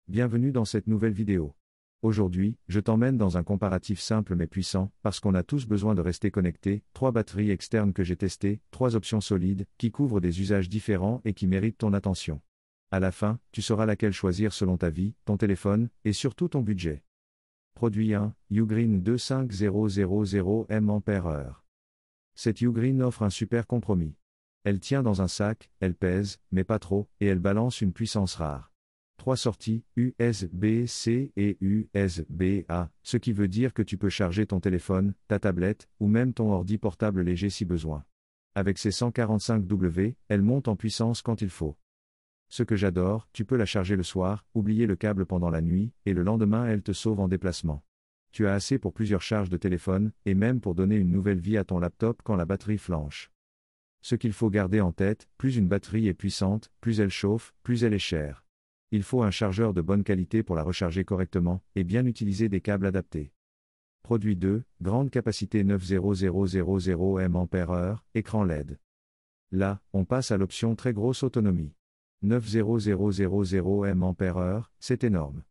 Bienvenue dans cette nouvelle vidéo. Aujourd'hui, je t'emmène dans un comparatif simple mais puissant, parce qu'on a tous besoin de rester connectés. 3 batteries externes que j'ai testées, 3 options solides, qui couvrent des usages différents et qui méritent ton attention. À la fin, tu sauras laquelle choisir selon ta vie, ton téléphone, et surtout ton budget. Produit 1, Ugreen 25000 mAh. Cette Ugreen offre un super compromis. Elle tient dans un sac, elle pèse, mais pas trop, et elle balance une puissance rare. 3 sorties, USB-C et USB-A, ce qui veut dire que tu peux charger ton téléphone, ta tablette, ou même ton ordi portable léger si besoin. Avec ses 145 W, elle monte en puissance quand il faut. Ce que j'adore, tu peux la charger le soir, oublier le câble pendant la nuit, et le lendemain elle te sauve en déplacement. Tu as assez pour plusieurs charges de téléphone, et même pour donner une nouvelle vie à ton laptop quand la batterie flanche. Ce qu'il faut garder en tête, plus une batterie est puissante, plus elle chauffe, plus elle est chère. Il faut un chargeur de bonne qualité pour la recharger correctement, et bien utiliser des câbles adaptés. Produit 2, grande capacité 90000 mAh, écran LED. Là, on passe à l'option très grosse autonomie. 90000 mAh, c'est énorme.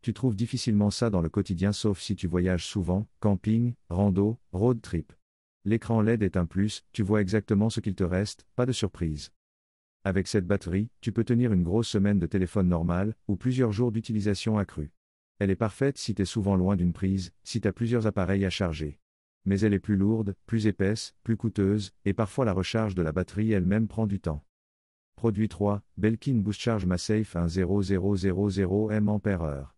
Tu trouves difficilement ça dans le quotidien sauf si tu voyages souvent, camping, rando, road trip. L'écran LED est un plus, tu vois exactement ce qu'il te reste, pas de surprise. Avec cette batterie, tu peux tenir une grosse semaine de téléphone normal, ou plusieurs jours d'utilisation accrue. Elle est parfaite si t'es souvent loin d'une prise, si t'as plusieurs appareils à charger. Mais elle est plus lourde, plus épaisse, plus coûteuse, et parfois la recharge de la batterie elle-même prend du temps. Produit 3, Belkin Boost Charge MagSafe 10000 mAh.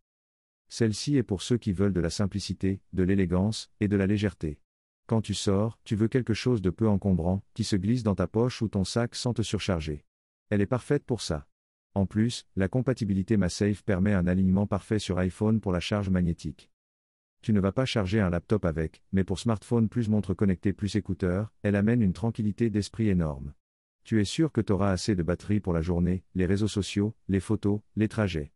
Celle-ci est pour ceux qui veulent de la simplicité, de l'élégance, et de la légèreté. Quand tu sors, tu veux quelque chose de peu encombrant, qui se glisse dans ta poche ou ton sac sans te surcharger. Elle est parfaite pour ça. En plus, la compatibilité MagSafe permet un alignement parfait sur iPhone pour la charge magnétique. Tu ne vas pas charger un laptop avec, mais pour smartphone plus montre connectée plus écouteur, elle amène une tranquillité d'esprit énorme. Tu es sûr que tu auras assez de batterie pour la journée, les réseaux sociaux, les photos, les trajets.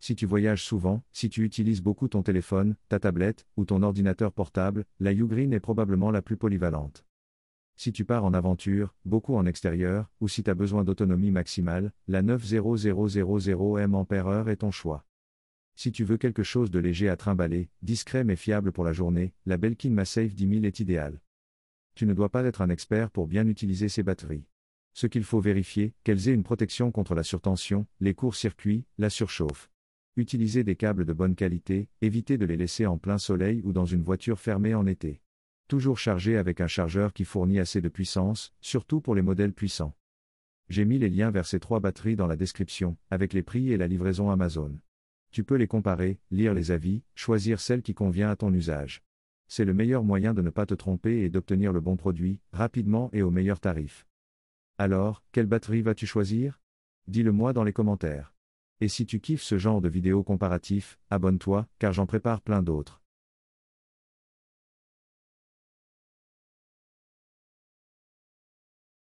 Si tu voyages souvent, si tu utilises beaucoup ton téléphone, ta tablette, ou ton ordinateur portable, la Ugreen est probablement la plus polyvalente. Si tu pars en aventure, beaucoup en extérieur, ou si tu as besoin d'autonomie maximale, la 90000 mAh est ton choix. Si tu veux quelque chose de léger à trimballer, discret mais fiable pour la journée, la Belkin MagSafe 10000 est idéale. Tu ne dois pas être un expert pour bien utiliser ces batteries. Ce qu'il faut vérifier, qu'elles aient une protection contre la surtension, les courts-circuits, la surchauffe. Utilisez des câbles de bonne qualité, évitez de les laisser en plein soleil ou dans une voiture fermée en été. Toujours chargé avec un chargeur qui fournit assez de puissance, surtout pour les modèles puissants. J'ai mis les liens vers ces 3 batteries dans la description, avec les prix et la livraison Amazon. Tu peux les comparer, lire les avis, choisir celle qui convient à ton usage. C'est le meilleur moyen de ne pas te tromper et d'obtenir le bon produit, rapidement et au meilleur tarif. Alors, quelle batterie vas-tu choisir? Dis-le-moi dans les commentaires. Et si tu kiffes ce genre de vidéos comparatifs, abonne-toi, car j'en prépare plein d'autres.